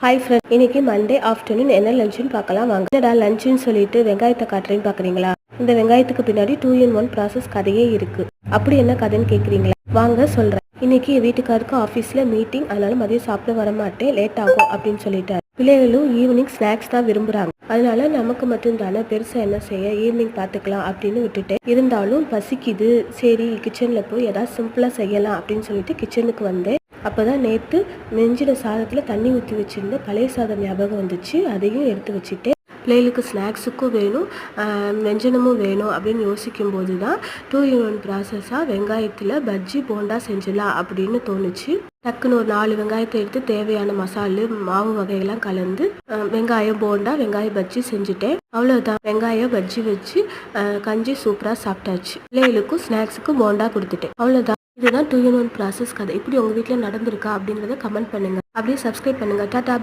Hi friend, இன்னைக்கு Monday afternoon என்ன லஞ்சுன்னு பார்க்கலாம் வாங்க. என்னடா லஞ்சுன்னு சொல்லிட்டு வெங்காயத்தை காட்டுறேன்னு பார்க்குறீங்களா? இந்த வெங்காயத்துக்கு பின்னாடி 2 in 1 ப்ராசஸ் கதையே இருக்கு. அப்படி என்ன கதைன்னு கேட்குறீங்களா? வாங்க சொல்கிறேன். இன்னைக்கு என் வீட்டுக்காருக்கு ஆஃபீஸில் மீட்டிங், அதனால மதியம் சாப்பிட வர மாட்டேன், லேட் ஆகும் அப்படின்னு சொல்லிட்டாரு. பிள்ளைகளும் ஈவினிங் ஸ்நாக்ஸ் தான் விரும்புகிறாங்க. அதனால நமக்கு மட்டும் தானே பெருசாக என்ன செய்ய, ஈவினிங் பார்த்துக்கலாம் அப்படின்னு விட்டுட்டேன். இருந்தாலும் பசிக்குது, சரி கிச்சனில் போய் ஏதாவது சிம்பிளாக செய்யலாம் அப்படின்னு சொல்லிட்டு கிச்சனுக்கு வந்தேன். அப்போதான் நேற்று நெஞ்சின சாதத்தில் தண்ணி ஊற்றி வச்சுருந்த பழைய சாதம் ஞாபகம் வந்துச்சு. அதையும் எடுத்து வச்சுட்டேன். பிள்ளைகளுக்கு ஸ்நாக்ஸுக்கும் வேணும், வெஞ்சனமும் வேணும் அப்படின்னு யோசிக்கும் போது தான் 2 in 1 ப்ராசஸாக வெங்காயத்தில் பஜ்ஜி போண்டா செஞ்சிடலாம் அப்படின்னு தோணுச்சு. டக்குன்னு ஒரு 4 வெங்காயத்தை எடுத்து தேவையான மசாலு மாவு வகையெல்லாம் கலந்து வெங்காயம் போண்டா வெங்காய பஜ்ஜி செஞ்சுட்டேன். அவ்வளோதான், வெங்காய பஜ்ஜி வச்சு கஞ்சி சூப்பராக சாப்பிட்டாச்சு. பிள்ளைகளுக்கும் ஸ்நாக்ஸுக்கும் போண்டா கொடுத்துட்டேன். அவ்வளோதான். இதுதான் 2 in 1 ப்ராசஸ் கதை. இப்படி உங்கள் வீட்டில் நடந்திருக்கா அப்படின்றத கமெண்ட் பண்ணுங்கள். அப்படியே சப்ஸ்கிரைப் பண்ணுங்கள். டாடா.